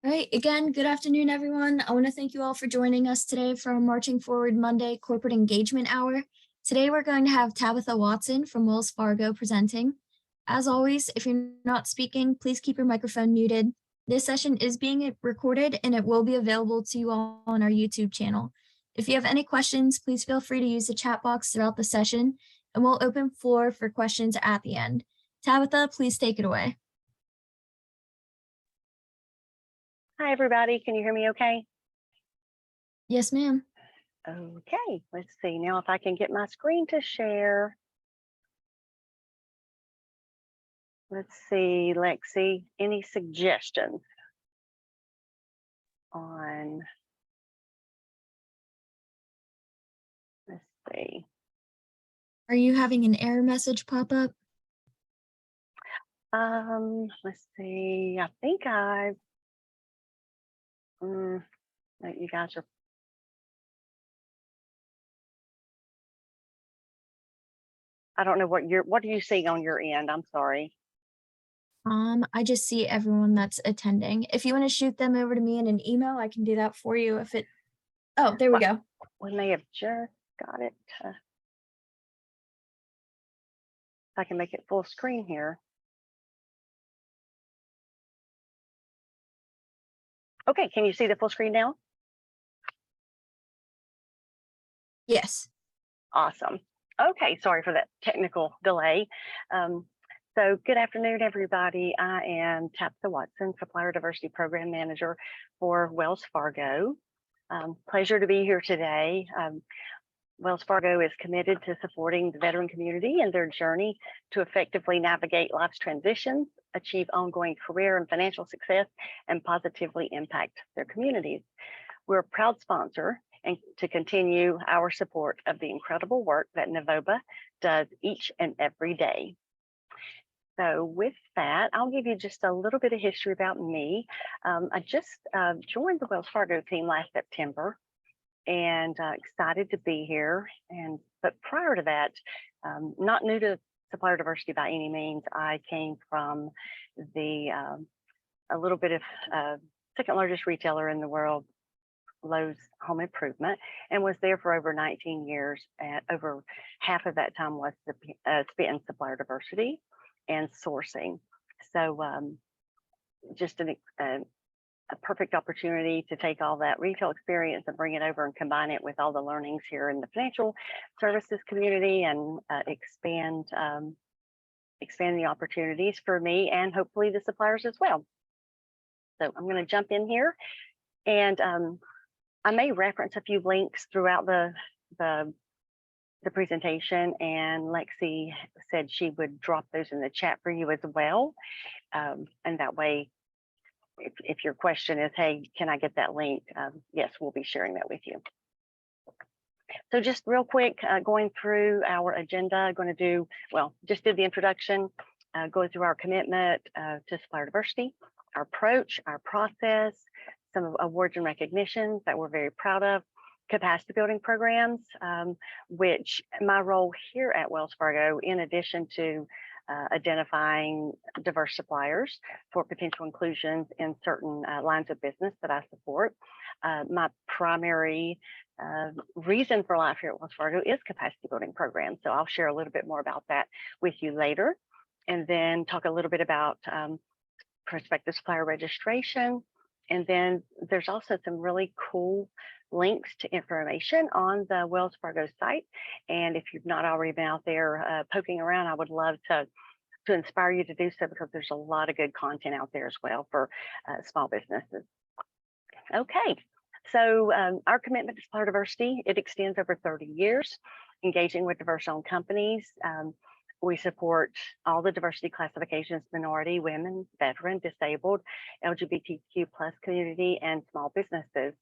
All right, again, good afternoon, everyone. I want to thank you all for joining us today for our Marching Forward Monday Corporate Engagement Hour. Today, we're going to have Tabatha Watson from Wells Fargo presenting. As always, if you're not speaking, please keep your microphone muted. This session is being recorded and it will be available to you all on our YouTube channel. If you have any questions, please feel free to use the chat box throughout the session, and we'll open floor for questions at the end. Tabatha, please take it away. Hi, everybody. Can you hear me okay? Yes, ma'am. Okay, let's see now if I can get my screen to share. Let's see, Lexi, any suggestions on, let's see. Are you having an error message pop up? Let's see, I think you guys are. I don't know what are you seeing on your end? I'm sorry. I just see everyone that's attending. If you want to shoot them over to me in an email, I can do that for you if it, oh, there we go. We may have just got it. I can make it full screen here. Okay, can you see the full screen now? Yes. Awesome. Okay, sorry for that technical delay. So good afternoon, everybody. I am Tabatha Watson, Supplier Diversity Program Manager for Wells Fargo. Pleasure to be here today. Wells Fargo is committed to supporting the veteran community in their journey to effectively navigate life's transitions, achieve ongoing career and financial success, and positively impact their communities. We're a proud sponsor and to continue our support of the incredible work that NaVOBA does each and every day. So with that, I'll give you just a little bit of history about me. I just joined the Wells Fargo team last September and excited to be here. But prior to that, not new to supplier diversity by any means. I came from a little bit of second largest retailer in the world, Lowe's Home Improvement, and was there for over 19 years. And over half of that time was spent in supplier diversity and sourcing. So just a perfect opportunity to take all that retail experience and bring it over and combine it with all the learnings here in the financial services community and expand the opportunities for me and hopefully the suppliers as well. So I'm going to jump in here, and I may reference a few links throughout the presentation, and Lexi said she would drop those in the chat for you as well. And that way, if your question is, hey, can I get that link? Yes, we'll be sharing that with you. So just real quick, going through our agenda, just did the introduction, going through our commitment to supplier diversity, our approach, our process, some awards and recognitions that we're very proud of, capacity building programs, which my role here at Wells Fargo, in addition to identifying diverse suppliers for potential inclusions in certain lines of business that I support. My primary reason for life here at Wells Fargo is capacity building programs. So I'll share a little bit more about that with you later, and then talk a little bit about prospective supplier registration. And then there's also some really cool links to information on the Wells Fargo site. And if you've not already been out there poking around, I would love to inspire you to do so, because there's a lot of good content out there as well for small businesses. Okay, so our commitment to supplier diversity, it extends over 30 years, engaging with diverse-owned companies. We support all the diversity classifications: minority, women, veteran, disabled, LGBTQ+ community, and small businesses.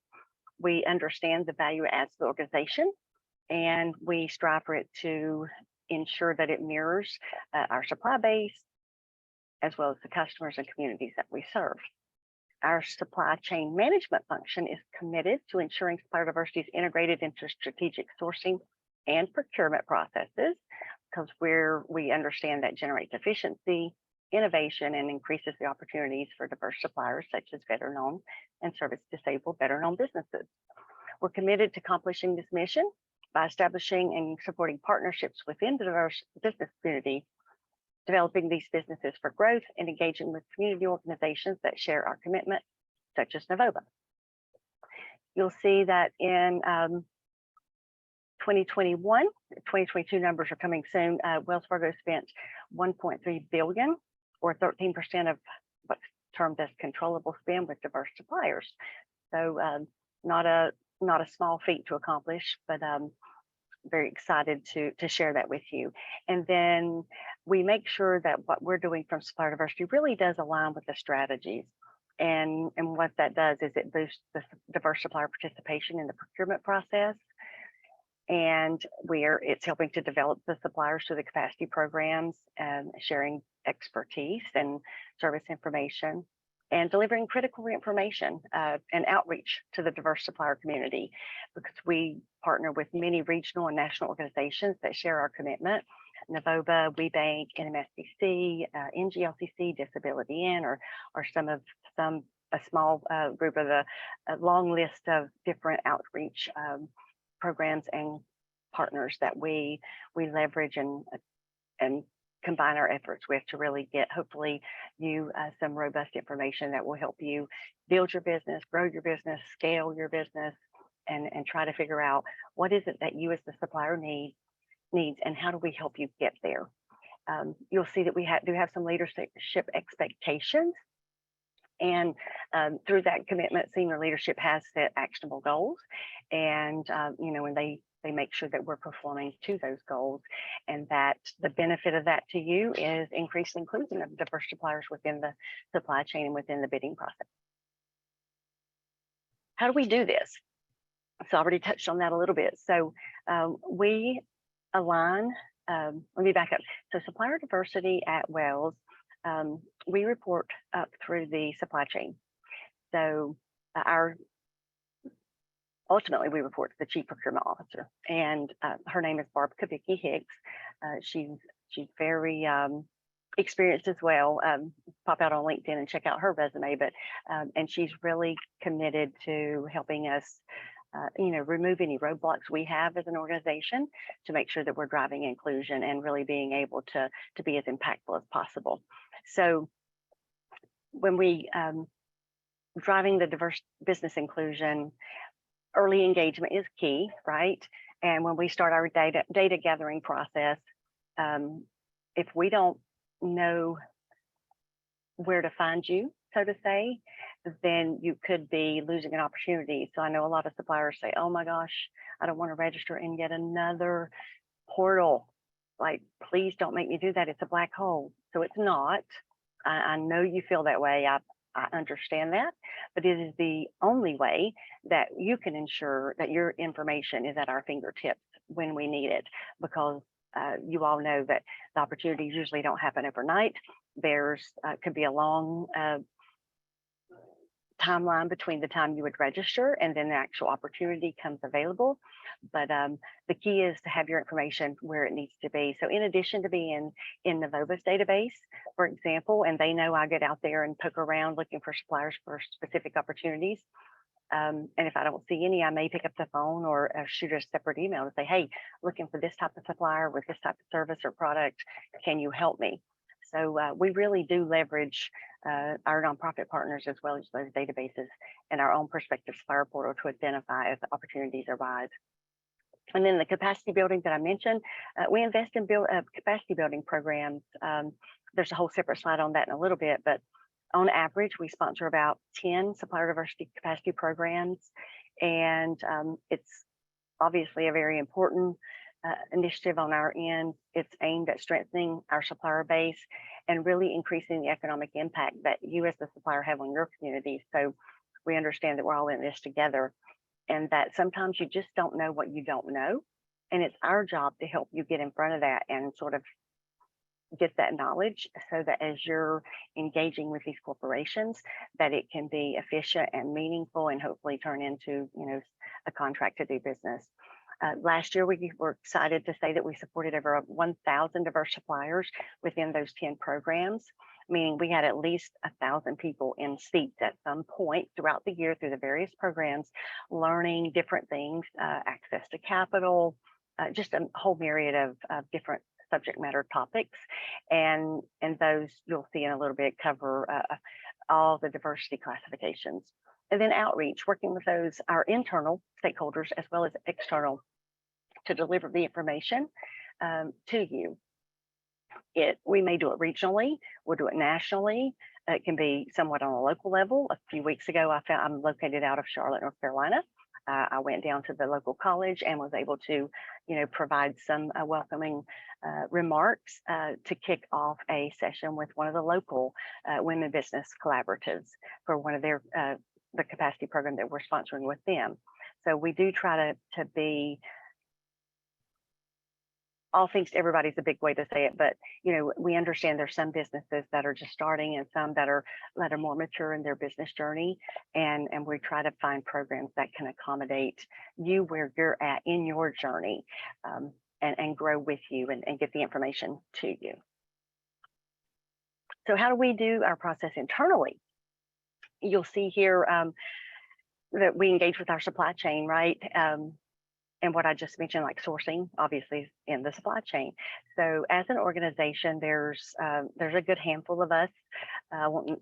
We understand the value it adds to the organization, and we strive for it to ensure that it mirrors our supply base, as well as the customers and communities that we serve. Our supply chain management function is committed to ensuring supplier diversity is integrated into strategic sourcing and procurement processes, because we understand that generates efficiency, innovation and increases the opportunities for diverse suppliers such as veteran-owned and service-disabled veteran-owned businesses. We're committed to accomplishing this mission by establishing and supporting partnerships within the diverse business community, developing these businesses for growth, and engaging with community organizations that share our commitment, such as NaVOBA. You'll see that in 2021, 2022 numbers are coming soon. Wells Fargo spent $1.3 billion, or 13% of what's termed as controllable spend with diverse suppliers. So not a small feat to accomplish, but very excited to share that with you. And then we make sure that what we're doing from Supplier Diversity really does align with the strategies. And what that does is it boosts the diverse supplier participation in the procurement process. And it's helping to develop the suppliers through the capacity programs and sharing expertise and service information, and delivering critical information and outreach to the diverse supplier community, because we partner with many regional and national organizations that share our commitment. NaVOBA, WeBank, NMSDC, NGLCC, Disability In, or a small group of a long list of different outreach programs and partners that we leverage and combine our efforts with to really get, hopefully, you some robust information that will help you build your business, grow your business, scale your business, and try to figure out what is it that you as the supplier needs, and how do we help you get there. You'll see that we do have some leadership expectations, and through that commitment, senior leadership has set actionable goals, and and they make sure that we're performing to those goals, and that the benefit of that to you is increased inclusion of diverse suppliers within the supply chain and within the bidding process. How do we do this? So I already touched on that a little bit. So we align, let me back up. So supplier diversity at Wells, we report up through the supply chain. So ultimately we report to the Chief Procurement Officer, and her name is Barb Kavicki Hicks. She's very experienced as well. Pop out on LinkedIn and check out her resume, but and she's really committed to helping us remove any roadblocks we have as an organization to make sure that we're driving inclusion and really being able to be as impactful as possible. So when we driving the diverse business inclusion, early engagement is key, right? And when we start our data gathering process, if we don't know where to find you, so to say, then you could be losing an opportunity. So I know a lot of suppliers say, oh my gosh, I don't want to register in yet another portal. Like, please don't make me do that. It's a black hole. So it's not. I know you feel that way. I understand that, but it is the only way that you can ensure that your information is at our fingertips when we need it, because you all know that the opportunities usually don't happen overnight. There's could be a long timeline between the time you would register and then the actual opportunity comes available. But the key is to have your information where it needs to be. So in addition to being in NaVOBA's database, for example, and they know I get out there and poke around looking for suppliers for specific opportunities. And if I don't see any, I may pick up the phone or shoot a separate email to say, hey, looking for this type of supplier with this type of service or product, can you help me? So we really do leverage our nonprofit partners as well as those databases and our own prospective supplier portal to identify as opportunities arise. And then the capacity building that I mentioned, we invest in capacity building programs. There's a whole separate slide on that in a little bit, but on average, we sponsor about 10 supplier diversity capacity programs. And it's obviously a very important initiative on our end. It's aimed at strengthening our supplier base and really increasing the economic impact that you as the supplier have on your community. So we understand that we're all in this together, and that sometimes you just don't know what you don't know. And it's our job to help you get in front of that and sort of get that knowledge so that as you're engaging with these corporations, that it can be efficient and meaningful and hopefully turn into, a contract to do business. Last year, we were excited to say that we supported over 1,000 diverse suppliers within those 10 programs. meaning we had at least 1,000 people in seats at some point throughout the year through the various programs, learning different things, access to capital, just a whole myriad of different subject matter topics. And those you'll see in a little bit cover all the diversity classifications. And then outreach, working with those, our internal stakeholders as well as external, to deliver the information to you. We may do it regionally, we'll do it nationally. It can be somewhat on a local level. A few weeks ago, I'm located out of Charlotte, North Carolina. I went down to the local college and was able to, provide some welcoming remarks to kick off a session with one of the local women business collaboratives for one of their the capacity program that we're sponsoring with them. So we do try to be all things to everybody's a big way to say it, but we understand there's some businesses that are just starting and some that are more mature in their business journey, and we try to find programs that can accommodate you where you're at in your journey, and grow with you and get the information to you. So how do we do our process internally? You'll see here that we engage with our supply chain, right? And what I just mentioned, like sourcing, obviously, is in the supply chain. So as an organization, there's a good handful of us. I won't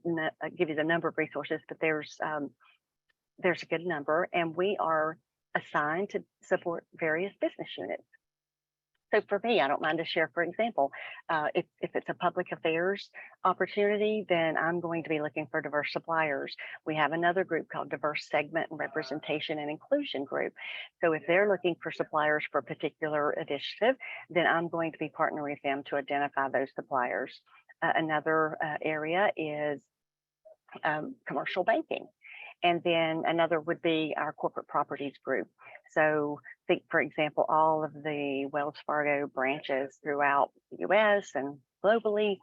give you the number of resources, but there's a good number, and we are assigned to support various business units. So for me, I don't mind to share, for example, if it's a public affairs opportunity, then I'm going to be looking for diverse suppliers. We have another group called Diverse Segment and Representation and Inclusion Group. So if they're looking for suppliers for a particular initiative, then I'm going to be partnering with them to identify those suppliers. Another area is commercial banking. And then another would be our corporate properties group. So think, for example, all of the Wells Fargo branches throughout the US and globally.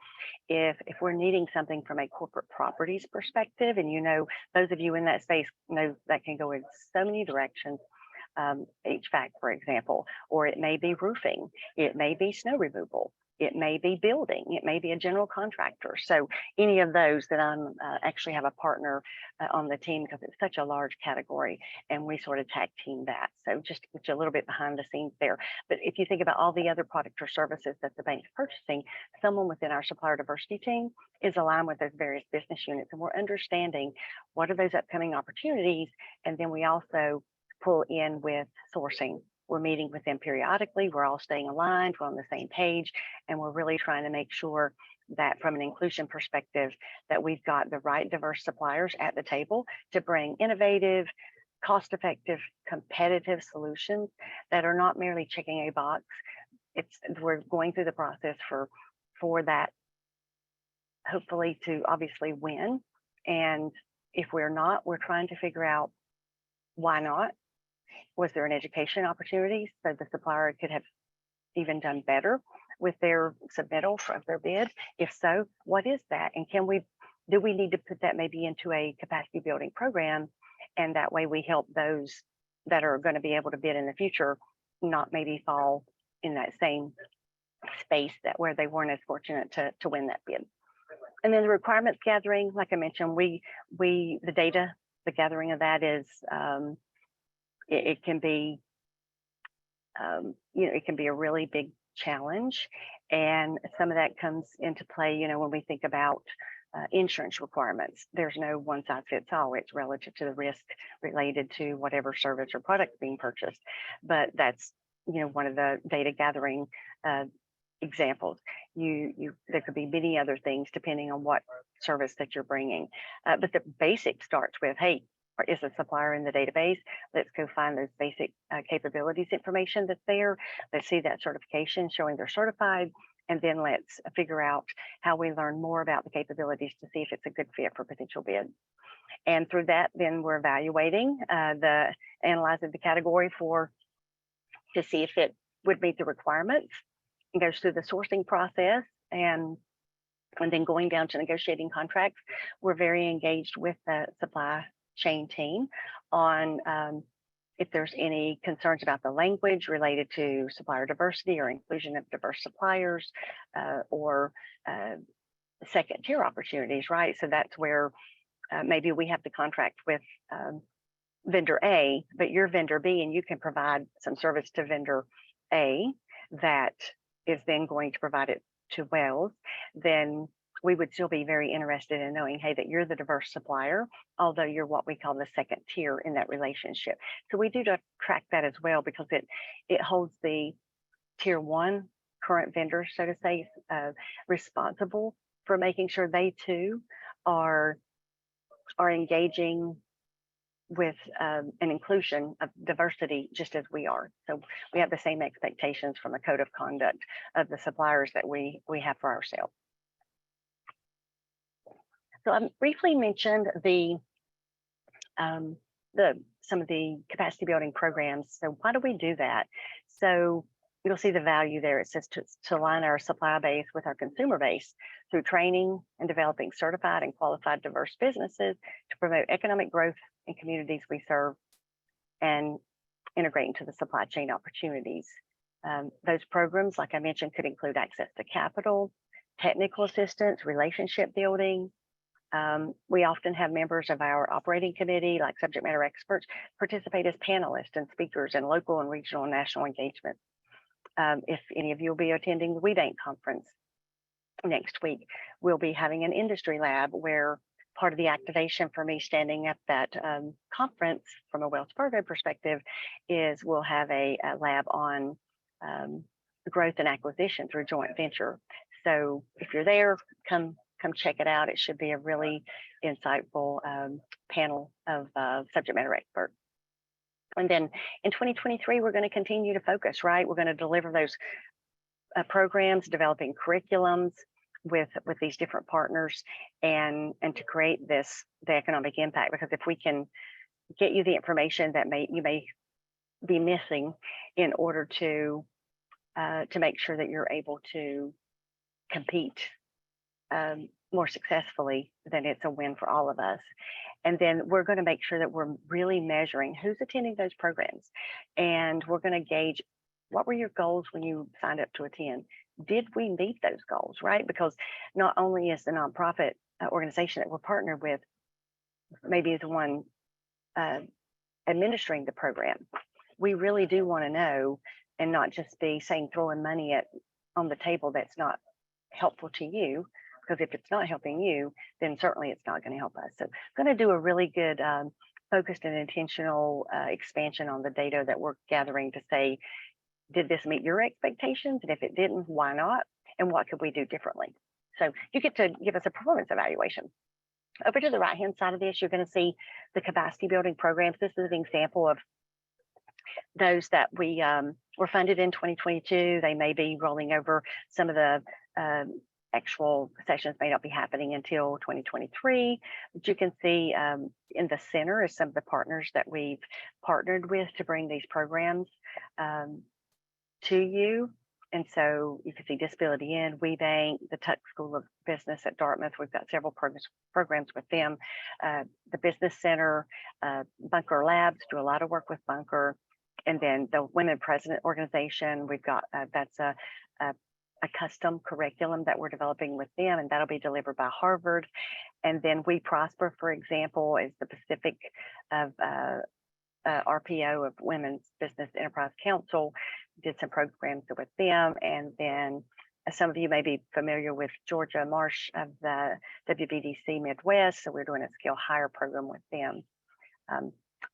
If we're needing something from a corporate properties perspective, and those of you in that space know that can go in so many directions, HVAC, for example, or it may be roofing, it may be snow removal, it may be building, it may be a general contractor. So any of those that I'm actually have a partner on the team, because it's such a large category, and we sort of tag team that. So just to get you a little bit behind the scenes there. But if you think about all the other product or services that the bank's purchasing, someone within our supplier diversity team is aligned with those various business units, and we're understanding what are those upcoming opportunities. And then we also pull in with sourcing. We're meeting with them periodically. We're all staying aligned. We're on the same page, and we're really trying to make sure that from an inclusion perspective, that we've got the right diverse suppliers at the table to bring innovative, cost-effective, competitive solutions that are not merely checking a box. We're going through the process for that, hopefully to obviously win. And if we're not, we're trying to figure out why not. Was there an education opportunity so the supplier could have even done better with their submittal of their bid? If so, what is that? And do we need to put that maybe into a capacity building program? And that way we help those that are going to be able to bid in the future not maybe fall in that same space where they weren't as fortunate to win that bid. And then the requirements gathering, like I mentioned, the data, the gathering of that is it can be it can be a really big challenge, and some of that comes into play when we think about insurance requirements. There's no one size fits all. It's relative to the risk related to whatever service or product being purchased, but that's one of the data gathering examples. There could be many other things depending on what service that you're bringing, but the basic starts with, hey, is a supplier in the database? Let's go find those basic capabilities information that's there. Let's see that certification showing they're certified, and then let's figure out how we learn more about the capabilities to see if it's a good fit for potential bid. And through that, then we're evaluating analyzing the category to see if it would meet the requirements. It goes through the sourcing process, and then going down to negotiating contracts. We're very engaged with the supply chain team on if there's any concerns about the language related to supplier diversity or inclusion of diverse suppliers, or second tier opportunities, right? So that's where maybe we have the contract with vendor A, but you're vendor B, and you can provide some service to vendor A that is then going to provide it to Wells. Then we would still be very interested in knowing, hey, that you're the diverse supplier, although you're what we call the second tier in that relationship. So we do track that as well, because it holds the tier one current vendors, so to say, responsible for making sure they too are engaging with an inclusion of diversity, just as we are. So we have the same expectations from a code of conduct of the suppliers that we have for ourselves. So I briefly mentioned some of the capacity building programs. So why do we do that? So you'll see the value there. It says to align our supply base with our consumer base through training and developing certified and qualified diverse businesses to promote economic growth in communities we serve and integrate into the supply chain opportunities. Those programs, like I mentioned, could include access to capital, technical assistance, relationship building. We often have members of our operating committee, like subject matter experts, participate as panelists and speakers in local and regional and national engagement. If any of you will be attending the WeBank conference next week, we'll be having an industry lab where part of the activation for me standing at that conference from a Wells Fargo perspective is we'll have a lab on growth and acquisition through joint venture. So if you're there, come check it out. It should be a really insightful panel of subject matter experts. And then in 2023, we're going to continue to focus, right? We're going to deliver those programs, developing curriculums with these different partners, and to create the economic impact. Because if we can get you the information that you may be missing in order to make sure that you're able to compete more successfully, then it's a win for all of us. And then we're going to make sure that we're really measuring who's attending those programs. And we're going to gauge, what were your goals when you signed up to attend? Did we meet those goals, right? Because not only is the nonprofit organization that we're partnered with maybe the one administering the program, we really do want to know, and not just be saying throwing money on the table that's not helpful to you. Because if it's not helping you, then certainly it's not going to help us. So I'm going to do a really good focused and intentional expansion on the data that we're gathering to say, did this meet your expectations? And if it didn't, why not? And what could we do differently? So you get to give us a performance evaluation. Over to the right-hand side of this, you're going to see the capacity building programs. This is an example of those that we were funded in 2022. They may be rolling over. Some of the actual sessions may not be happening until 2023, but you can see in the center is some of the partners that we've partnered with to bring these programs to you. And so you can see Disability In, WeBank, the Tuck School of Business at Dartmouth. We've got several programs with them. The Business Center, Bunker Labs, do a lot of work with Bunker. And then the Women President Organization, we've got, that's a custom curriculum that we're developing with them, and that'll be delivered by Harvard. And then We Prosper, for example, is the Pacific of RPO of Women's Business Enterprise Council, did some programs with them. And then some of you may be familiar with Georgia Marsh of the WBDC Midwest, so we're doing a skill hire program with them.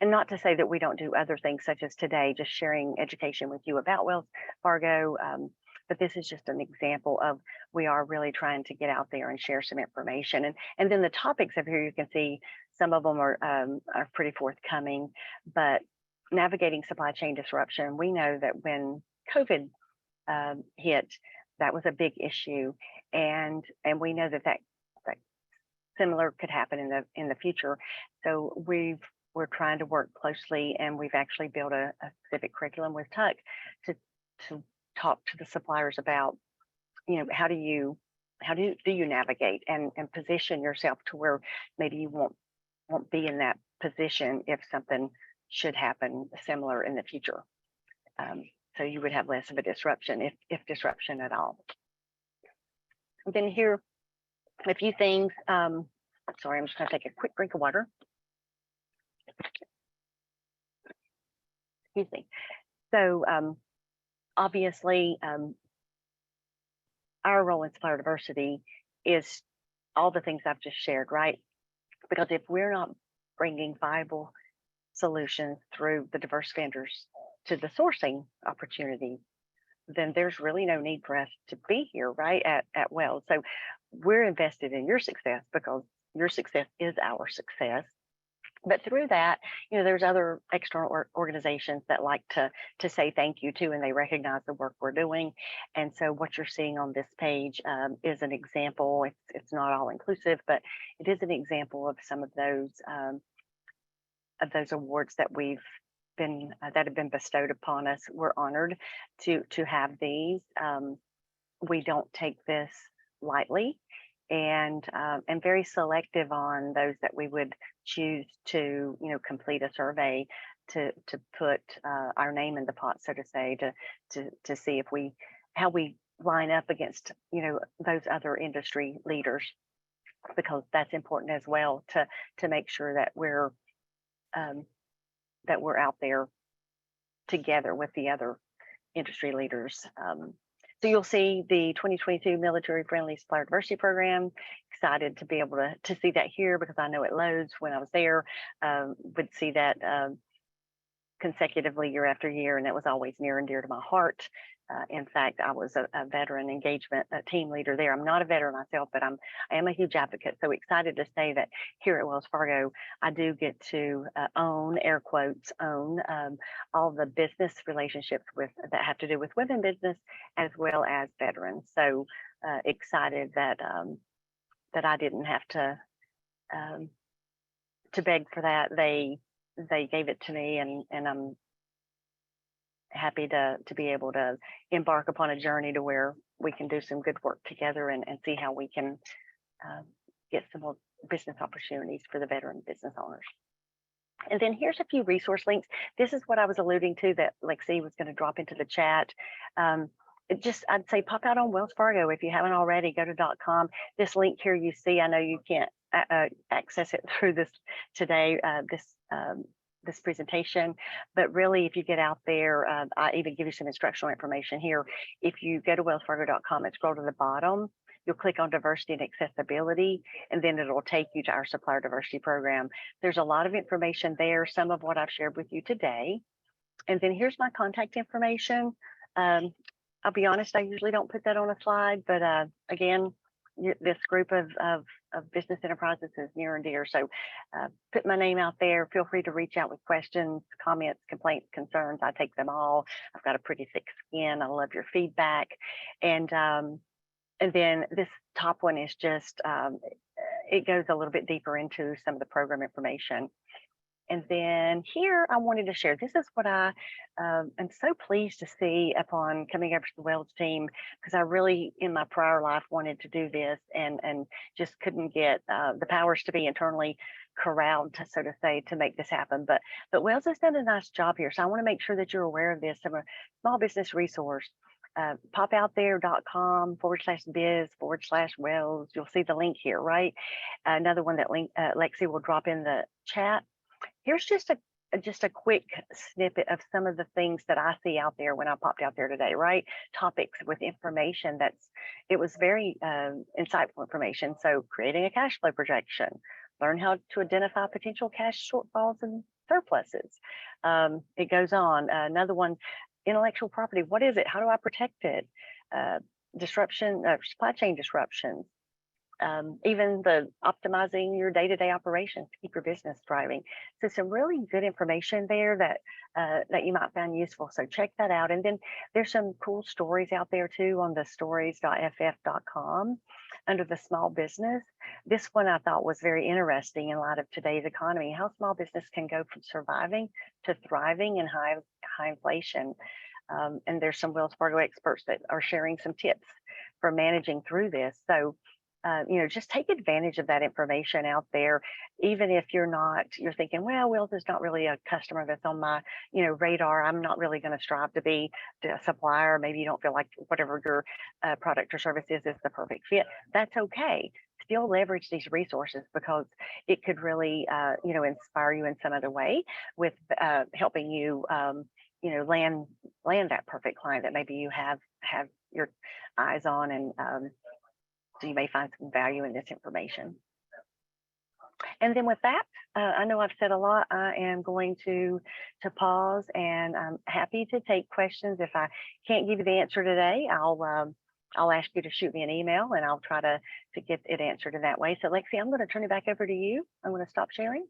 And not to say that we don't do other things, such as today, just sharing education with you about Wells Fargo. But this is just an example of, we are really trying to get out there and share some information. And then the topics over here, you can see some of them are pretty forthcoming, but navigating supply chain disruption. We know that when COVID hit, that was a big issue. And we know that similar could happen in the future. So we're trying to work closely, and we've actually built a specific curriculum with Tuck to talk to the suppliers about, how do you navigate and position yourself to where maybe you won't be in that position if something should happen similar in the future. So you would have less of a disruption, if disruption at all. And then here a few things. Sorry, I'm just going to take a quick drink of water. Excuse me. So obviously, our role in supplier diversity is all the things I've just shared, right? Because if we're not bringing viable solutions through the diverse vendors to the sourcing opportunity, then there's really no need for us to be here, right, at Wells. So we're invested in your success because your success is our success. But through that, there's other external organizations that like to say thank you to, and they recognize the work we're doing. And so what you're seeing on this page is an example. It's not all inclusive, but it is an example of some of those awards that we've been that have been bestowed upon us. We're honored to have these. We don't take this lightly, and very selective on those that we would choose to complete a survey to put our name in the pot, so to say, to see if how we line up against those other industry leaders, because that's important as well to make sure that we're out there together with the other industry leaders. So you'll see the 2022 Military Friendly Supplier Diversity Program. Excited to be able to see that here, because I know it loads. When I was there, would see that consecutively year after year, and that was always near and dear to my heart. In fact, I was a veteran engagement team leader there. I'm not a veteran myself, but I am a huge advocate. So excited to say that here at Wells Fargo, I do get to own, air quotes, own all the business relationships that have to do with women business as well as veterans. So excited that that I didn't have to beg for that. They gave it to me, and I'm happy to be able to embark upon a journey to where we can do some good work together and see how we can get some more business opportunities for the veteran business owners. And then here's a few resource links. This is what I was alluding to that Lexi was going to drop into the chat. I'd say pop out on Wells Fargo if you haven't already. Go to .com. This link here you see, I know you can't access it through this today, this presentation, but really if you get out there, I even give you some instructional information here. If you go to wellsfargo.com and scroll to the bottom, you'll click on diversity and accessibility, and then it'll take you to our supplier diversity program. There's a lot of information there, some of what I've shared with you today. And then here's my contact information. I'll be honest, I usually don't put that on a slide, but again, this group of business enterprises is near and dear. So put my name out there. Feel free to reach out with questions, comments, complaints, concerns. I take them all. I've got a pretty thick skin. I love your feedback. And then this top one is just, it goes a little bit deeper into some of the program information. And then here I wanted to share, this is what I am so pleased to see upon coming over to the Wells team, because I really in my prior life wanted to do this and just couldn't get the powers to be internally corralled, so to say, to make this happen. But Wells has done a nice job here. So I want to make sure that you're aware of this. I'm a small business resource. Pop out there .com/biz/Wells. You'll see the link here, right? Another one that Lexi will drop in the chat. Here's just a quick snippet of some of the things that I see out there when I popped out there today, right? Topics with information it was very insightful information. So creating a cash flow projection, learn how to identify potential cash shortfalls and surpluses. It goes on. Another one, intellectual property. What is it? How do I protect it? Supply chain disruptions. Even the optimizing your day-to-day operations to keep your business thriving. So some really good information there that you might find useful. So check that out. And then there's some cool stories out there too on the stories.ff.com under the small business. This one I thought was very interesting in light of today's economy, how small business can go from surviving to thriving in high inflation. And there's some Wells Fargo experts that are sharing some tips for managing through this. So just take advantage of that information out there, even if you're thinking, well, Wells is not really a customer that's on my, radar. I'm not really going to strive to be a supplier. Maybe you don't feel like whatever your product or service is the perfect fit. That's okay. still leverage these resources because it could really, inspire you in some other way with helping you, land that perfect client that maybe you have your eyes on, and so you may find some value in this information. And then with that, I know I've said a lot. I am going to pause, and I'm happy to take questions. If I can't give you the answer today, I'll ask you to shoot me an email, and I'll try to get it answered in that way. So Lexi, I'm going to turn it back over to you. I'm going to stop sharing.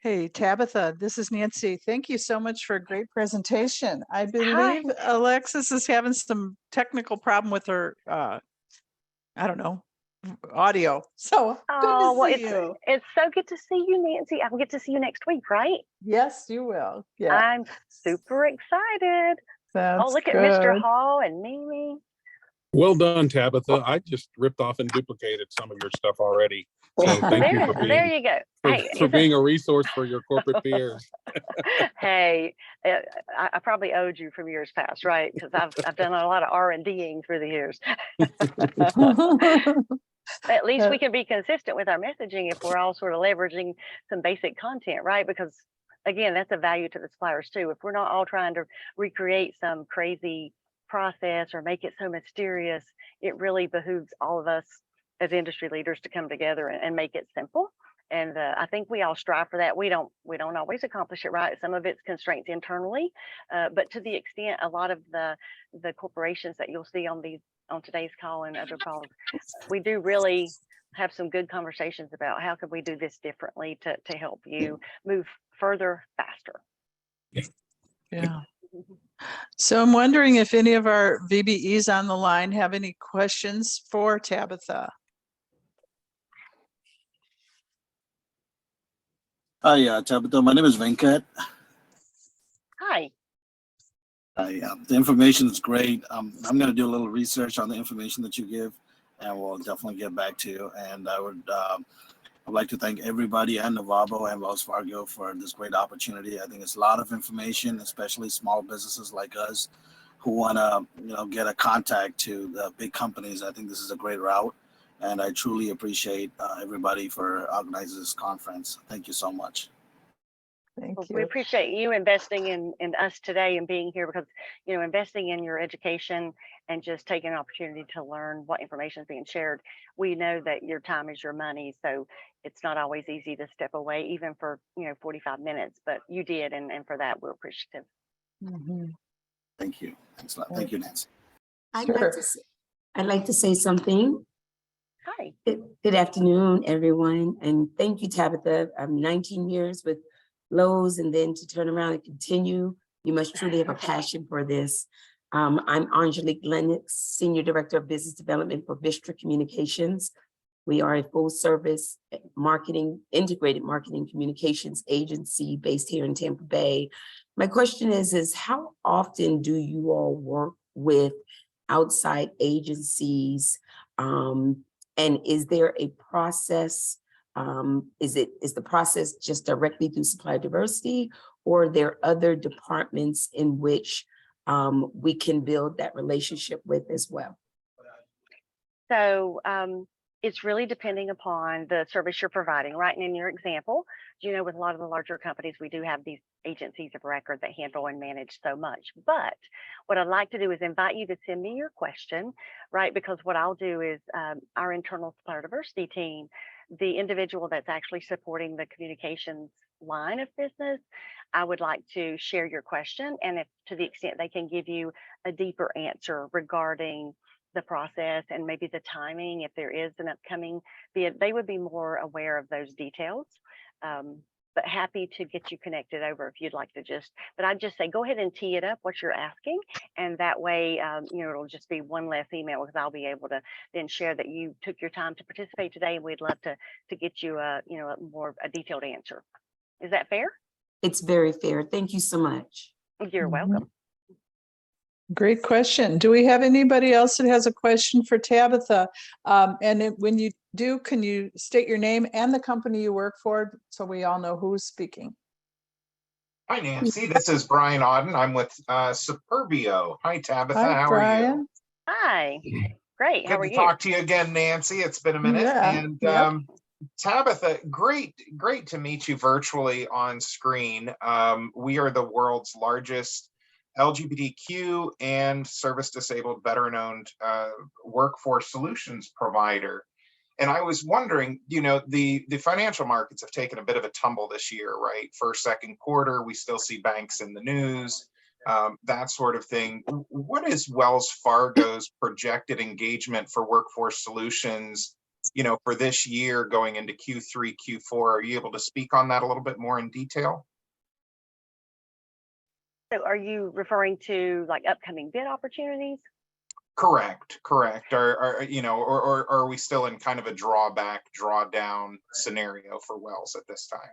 Hey, Tabatha, this is Nancy. Thank you so much for a great presentation. I Hi. believe Alexis is having some technical problem with her, I don't know, audio. So good Oh, to well, see you. it's so good to see you, Nancy. I'll get to see you next week, right? Yes, you will. Yeah, I'm super excited. that's Look at Mr. good. Hall and Mimi. Well done, Tabatha. I just ripped off and duplicated some of your stuff already. So thank you for There you go. Hey, being a resource for your corporate peers. Hey, I probably owed you from years past, right? Because I've done a lot of R&Ding through the years. At least we can be consistent with our messaging if we're all sort of leveraging some basic content, right? Because again, that's a value to the suppliers too. If we're not all trying to recreate some crazy process or make it so mysterious, it really behooves all of us as industry leaders to come together and make it simple. And I think we all strive for that. We don't always accomplish it, right? Some of it's constraints internally, but to the extent a lot of the corporations that you'll see on today's call and other calls, we do really have some good conversations about how can we do this differently to help you move further faster. Yeah. So I'm wondering if any of our VBEs on the line have any questions for Tabatha. Hi, Tabatha. My name is Venkat. Hi. The information is great. I'm going to do a little research on the information that you give, and we'll definitely get back to you. And I'd like to thank everybody and NaVOBA and Wells Fargo for this great opportunity. I think it's a lot of information, especially small businesses like us who want to, get a contact to the big companies. I think this is a great route, and I truly appreciate everybody for organizing this conference. Thank you so much. Thank Well, you. we appreciate you investing in us today and being here, because investing in your education and just taking an opportunity to learn what information is being shared. We know that your time is your money, so it's not always easy to step away even for 45 minutes, but you did, and for that we're appreciative. Mm-hmm. Thank you. Thanks a lot. Thank you, Nancy. I'd like to say something. Hi. Good afternoon, everyone, and thank you, Tabatha. I'm 19 years with Lowe's, and then to turn around and continue, you must truly have a passion for this. I'm Angelique Lennox, Senior Director of Business Development for Vistra Communications. We are a full-service integrated marketing communications agency based here in Tampa Bay. My question is how often do you all work with outside agencies? And is there a process? Is the process just directly through Supplier Diversity, or are there other departments in which we can build that relationship with as well? So it's really depending upon the service you're providing, right? And in your example, with a lot of the larger companies, we do have these agencies of record that handle and manage so much. But what I'd like to do is invite you to send me your question, right? Because what I'll do is our internal Supplier Diversity team, the individual that's actually supporting the communications line of business, I would like to share your question, and if to the extent they can give you a deeper answer regarding the process and maybe the timing, if there is an upcoming bid, they would be more aware of those details. But happy to get you connected over if you'd like to but I'd just say, go ahead and tee it up what you're asking. And that way, it'll just be one less email, because I'll be able to then share that you took your time to participate today. And we'd love to get you a detailed answer. Is that fair? It's very fair. Thank you so much. You're welcome. Great question. Do we have anybody else that has a question for Tabatha? When you do, can you state your name and the company you work for so we all know who's speaking? Hi, Nancy. This is Brian Auden. I'm with Superbio. Hi, Tabitha. Hi, How are Brian. you? Hi, great. How Good are to you? talk to you again, Nancy. It's been a minute. Yeah, And yep. Tabitha, great to meet you virtually on screen. We are the world's largest LGBTQ and service-disabled veteran-owned workforce solutions provider. And I was wondering, the financial markets have taken a bit of a tumble this year, right? First, second quarter, we still see banks in the news, that sort of thing. What is Wells Fargo's projected engagement for workforce solutions, for this year going into Q3, Q4? Are you able to speak on that a little bit more in detail? So are you referring to like upcoming bid opportunities? Correct. Or are we still in kind of a drawdown scenario for Wells at this time?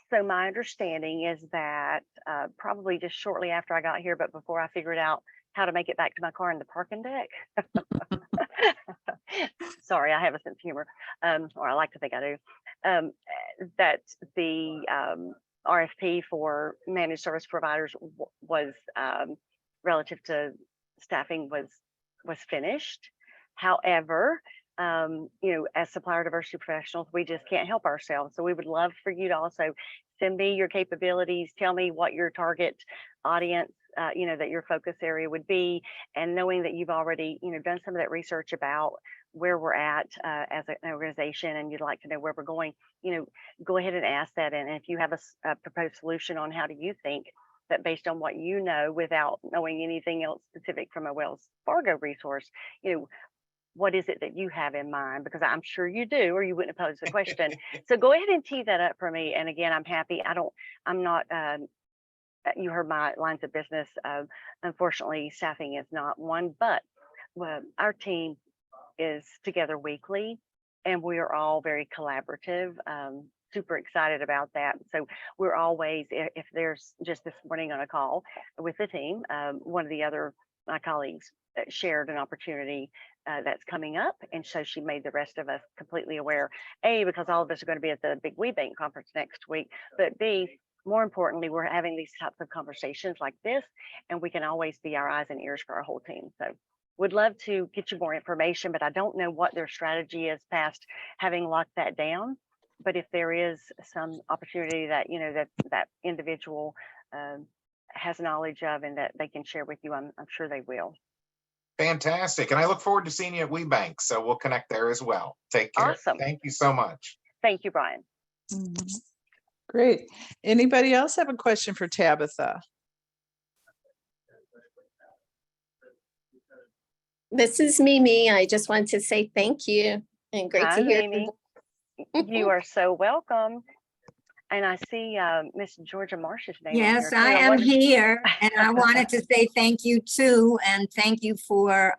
So my understanding is that probably just shortly after I got here, but before I figured out how to make it back to my car in the parking deck. Sorry, I have a sense of humor, or I like to think I do. That the RFP for managed service providers was relative to staffing was finished. However, as supplier diversity professionals, we just can't help ourselves. So we would love for you to also send me your capabilities, tell me what your target audience, that your focus area would be, and knowing that you've already, done some of that research about where we're at as an organization, and you'd like to know where we're going, go ahead and ask that. And if you have a proposed solution on how do you think that based on what you know, without knowing anything else specific from a Wells Fargo resource, what is it that you have in mind? Because I'm sure you do, or you wouldn't have posed the question. So go ahead and tee that up for me. And again, I'm happy. I'm not, you heard my lines of business. Unfortunately, staffing is not one, but our team is together weekly, and we are all very collaborative. Super excited about that. So we're always, if there's just this morning on a call with the team, one of my colleagues shared an opportunity that's coming up. And so she made the rest of us completely aware, A, because all of us are going to be at the big WeBank conference next week, but B, more importantly, we're having these types of conversations like this, and we can always be our eyes and ears for our whole team. So would love to get you more information, but I don't know what their strategy is past having locked that down. But if there is some opportunity that, that individual has knowledge of and that they can share with you, I'm sure they will. Fantastic. And I look forward to seeing you at WeBank. So we'll connect there as well. Take care. Awesome. Thank you so much. Thank you, Brian. Great. Anybody else have a question for Tabitha? This is Mimi. I just want to say thank you and great Hi, to hear. Mimi. You are so welcome. And I see Miss Georgia Marsh's name. Yes, on here I am here, and I wanted to say thank you too, and thank you for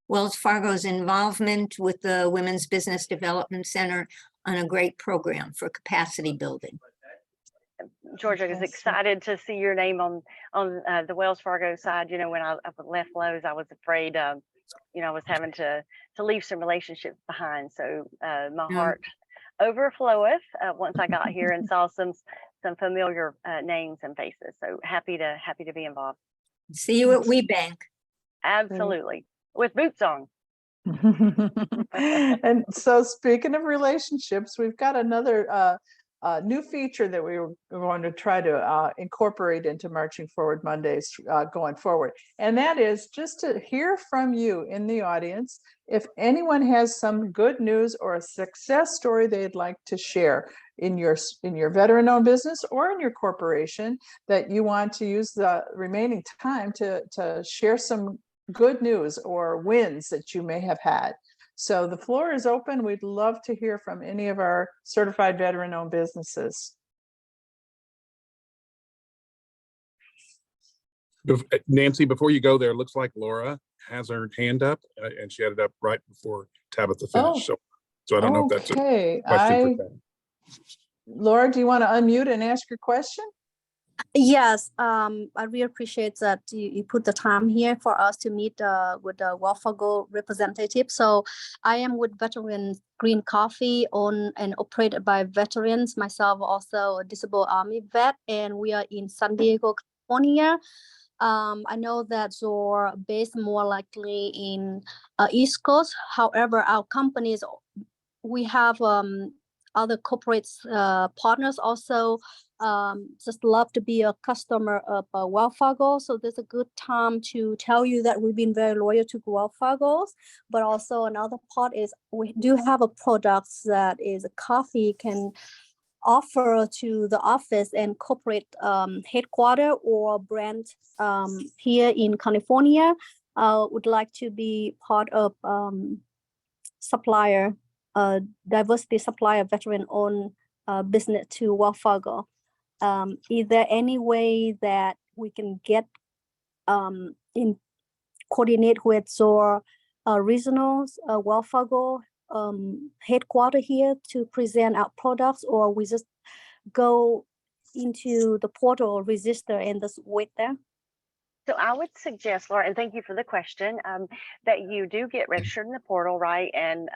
Wells Fargo's involvement with the Women's Business Development Center on a great program for capacity building. Georgia is excited to see your name on the Wells Fargo side. When I left Lowe's, I was afraid, I was having to leave some relationships behind. So my heart overfloweth once I got here and saw some familiar names and faces. So happy to be involved. See you at WeBank. Absolutely, with boots on. And so speaking of relationships, we've got another new feature that we were going to try to incorporate into Marching Forward Mondays going forward. And that is just to hear from you in the audience. If anyone has some good news or a success story they'd like to share in your veteran-owned business or in your corporation, that you want to use the remaining time to share some good news or wins that you may have had. So the floor is open. We'd love to hear from any of our certified veteran-owned businesses. Nancy, before you go there, it looks like Laura has her hand up, and she had it up right before Tabitha finished. So I don't know if that's a question for them. Laura, do you want to unmute and ask your question? Yes, I really appreciate that you put the time here for us to meet with the Wells Fargo representative. So I am with Veteran Green Coffee, owned and operated by veterans. Myself also a disabled Army vet, and we are in San Diego, California. I know that you're based more likely in East Coast. However, our companies, we have other corporate partners also just love to be a customer of Wells Fargo. So there's a good time to tell you that we've been very loyal to Wells Fargo. But also another part is we do have a product that is a coffee can offer to the office and corporate headquarter or brand here in California would like to be part of supplier diversity supplier veteran owned business to Wells Fargo. Is there any way that we can get in coordinate with your regional Wells Fargo headquarter here to present our products, or we just go into the portal, register, and just wait there? So I would suggest, Laura, and thank you for the question, that you do get registered in the portal, right, and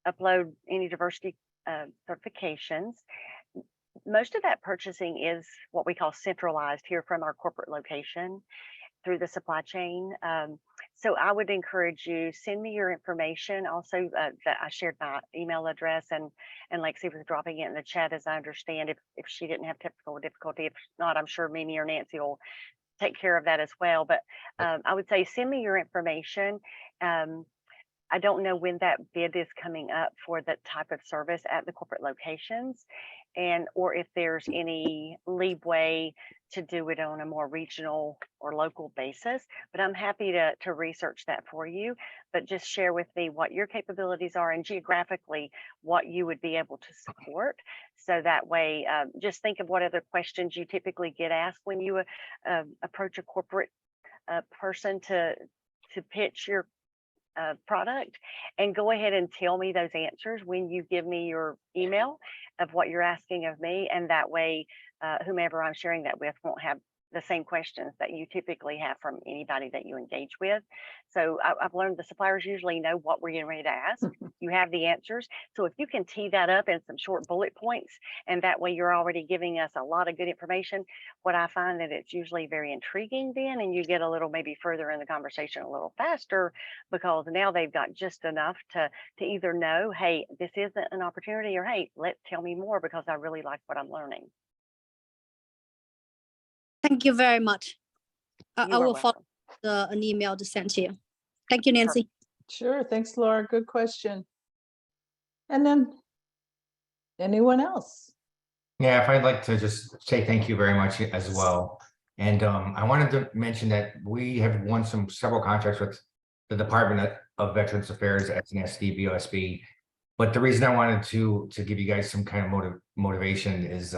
upload any diversity certifications. Most of that purchasing is what we call centralized here from our corporate location through the supply chain. So I would encourage you, send me your information. Also, that I shared my email address, and Lexi was dropping it in the chat, as I understand, if she didn't have technical difficulty. If not, I'm sure Mimi or Nancy will take care of that as well. But I would say send me your information. I don't know when that bid is coming up for that type of service at the corporate locations, or if there's any leeway to do it on a more regional or local basis. But I'm happy to research that for you. But just share with me what your capabilities are and geographically what you would be able to support. So that way, just think of what other questions you typically get asked when you approach a corporate person to pitch your product, and go ahead and tell me those answers when you give me your email of what you're asking of me, and that way whomever I'm sharing that with won't have the same questions that you typically have from anybody that you engage with. So I've learned the suppliers usually know what we're getting ready to ask. You have the answers. So if you can tee that up in some short bullet points, and that way you're already giving us a lot of good information, what I find that it's usually very intriguing then, and you get a little maybe further in the conversation a little faster, because now they've got just enough to either know, hey, this isn't an opportunity, or hey, tell me more because I really like what I'm learning. Thank you very much. I You are will follow welcome. an email to send to you. Thank you, Nancy. Sure. Thanks, Laura. Good question. And then anyone else? Yeah, if I'd like to just say thank you very much as well. And I wanted to mention that we have won several contracts with the Department of Veterans Affairs as an SDVOSB. But the reason I wanted to give you guys some kind of motivation is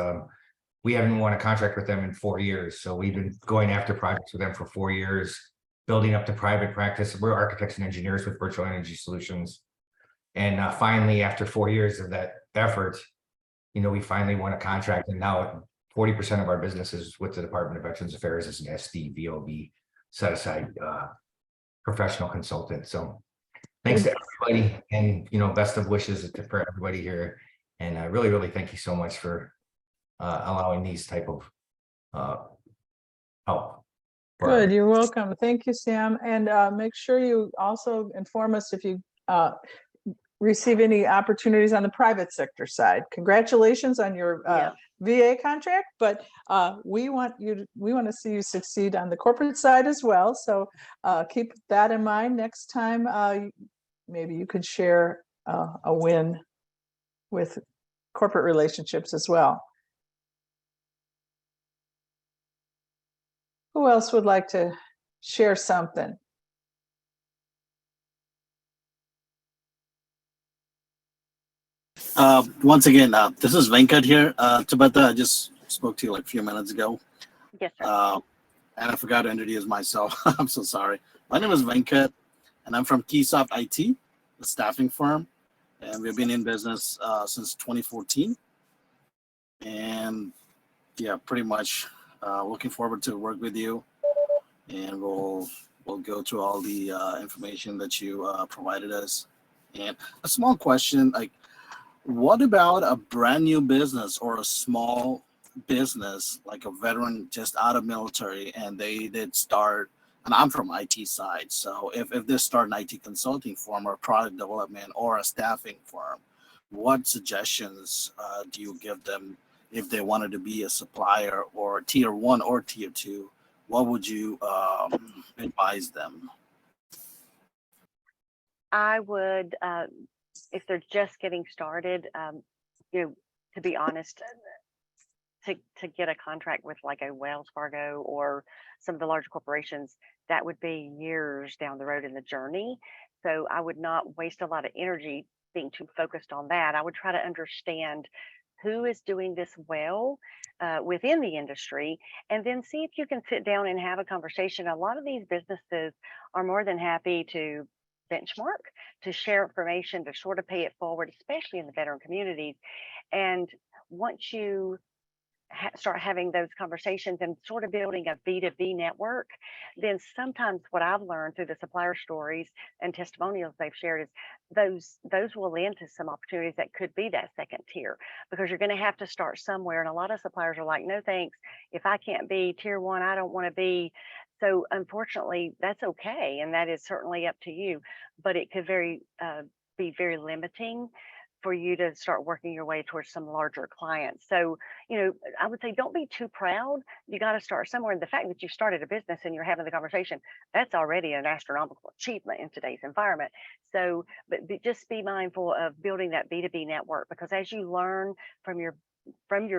we haven't won a contract with them in 4 years. So we've been going after projects with them for 4 years, building up the private practice. We're architects and engineers with virtual energy solutions. And finally, after 4 years of that effort, we finally won a contract, and now 40% of our business is with the Department of Veterans Affairs as an SDVOB set aside professional consultant. So thanks to everybody, and best of wishes for everybody here. And I really, really thank you so much for allowing these type of help. Good, you're welcome. Thank you, Sam. And make sure you also inform us if you receive any opportunities on the private sector side. Congratulations on your VA contract, but we want to see you succeed on the corporate side as well. So keep that in mind next time. Maybe you could share a win with corporate relationships as well. Who else would like to share something? Once again, this is Venkat here. Tabatha, I just spoke to you like a few minutes ago. Yes, sir. And I forgot to introduce myself. I'm so sorry. My name is Venkat, and I'm from Keysoft IT, the staffing firm. And we've been in business since 2014. And yeah, pretty much Looking forward to work with you, and we'll go through all the information that you provided us. And a small question, like, what about a brand new business or a small business, like a veteran just out of military, and they did start, and I'm from IT side, so if they start an IT consulting firm or product development or a staffing firm, what suggestions do you give them if they wanted to be a supplier or tier 1 or tier 2? What would you advise them? I would, if they're just getting started, to be honest, to get a contract with like a Wells Fargo or some of the larger corporations, that would be years down the road in the journey. So I would not waste a lot of energy being too focused on that. I would try to understand who is doing this well within the industry, and then see if you can sit down and have a conversation. A lot of these businesses are more than happy to benchmark, to share information, to sort of pay it forward, especially in the veteran communities. And once you start having those conversations and sort of building a B2B network, then sometimes what I've learned through the supplier stories and testimonials they've shared is those will lead to some opportunities that could be that second tier, because you're going to have to start somewhere. And a lot of suppliers are like, no thanks, if I can't be tier 1, I don't want to be. So unfortunately, that's okay, and that is certainly up to you, but it could be very limiting for you to start working your way towards some larger clients. So, I would say don't be too proud. You got to start somewhere. And the fact that you started a business and you're having the conversation, that's already an astronomical achievement in today's environment. So, but just be mindful of building that B2B network, because as you learn from your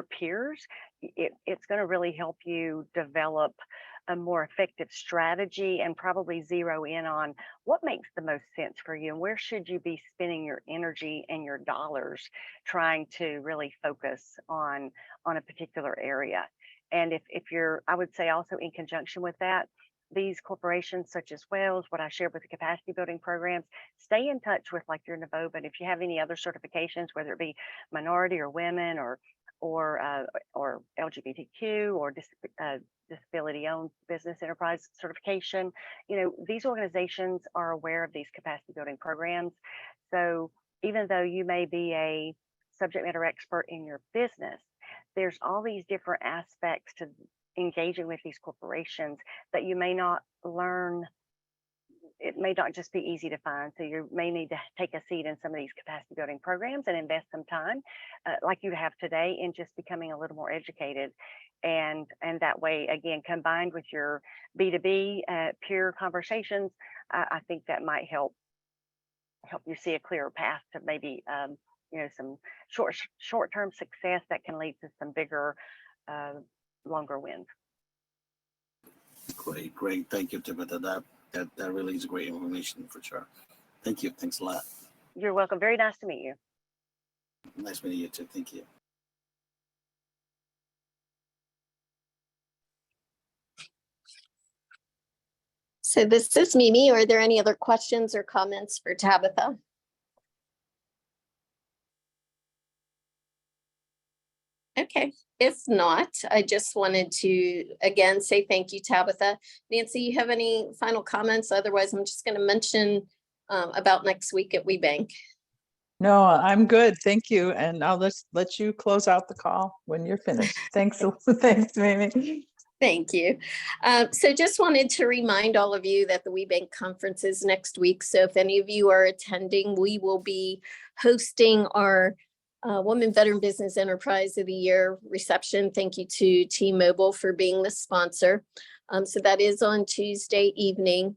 peers, it's going to really help you develop a more effective strategy and probably zero in on what makes the most sense for you and where should you be spending your energy and your dollars trying to really focus on a particular area. And if you're, I would say also in conjunction with that, these corporations such as Wells, what I shared with the capacity building programs, stay in touch with like your NaVOBA. And if you have any other certifications, whether it be minority or women or LGBTQ or disability-owned business enterprise certification, these organizations are aware of these capacity building programs. So even though you may be a subject matter expert in your business, there's all these different aspects to engaging with these corporations that you may not learn. It may not just be easy to find. So you may need to take a seat in some of these capacity building programs and invest some time like you have today in just becoming a little more educated. And that way, again, combined with your B2B peer conversations, I think that might help you see a clearer path to maybe, some short-term success that can lead to some bigger, longer wins. Great. Thank you, Tabatha. That really is great information for sure. Thank you. Thanks a lot. You're welcome. Very nice to meet you. Nice meeting you too. Thank you. So this is Mimi. Are there any other questions or comments for Tabatha? Okay, if not, I just wanted to again say thank you, Tabatha. Nancy, you have any final comments? Otherwise, I'm just going to mention about next week at WeBank. No, I'm good. Thank you. And I'll let you close out the call when you're finished. Thanks. Thanks, Mimi. Thank you. So just wanted to remind all of you that the WeBank conference is next week. So if any of you are attending, we will be hosting our Women Veteran Business Enterprise of the Year reception. Thank you to T-Mobile for being the sponsor. So that is on Tuesday evening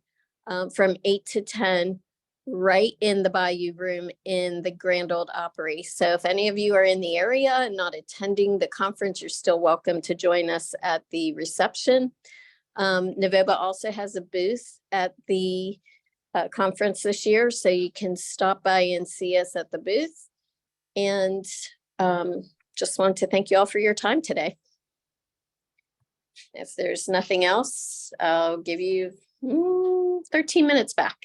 from 8 to 10, right in the Bayou Room in the Grand Ole Opry. So if any of you are in the area and not attending the conference, you're still welcome to join us at the reception. NaVOBA also has a booth at the conference this year, so you can stop by and see us at the booth. And just want to thank you all for your time today. If there's nothing else, I'll give you 13 minutes back.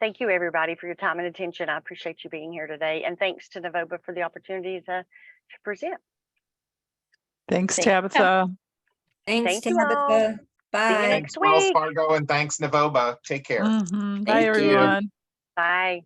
Thank you, everybody, for your time and attention. I appreciate you being here today. And thanks to NaVOBA for the opportunity to present. Thanks, Thank- Tabitha. Thanks, Thank you all. Tabitha. See you Bye. next Thanks, Wells week. Fargo, and thanks, NaVOBA. Take care. Mhm. Bye, Thank you. everyone. Bye.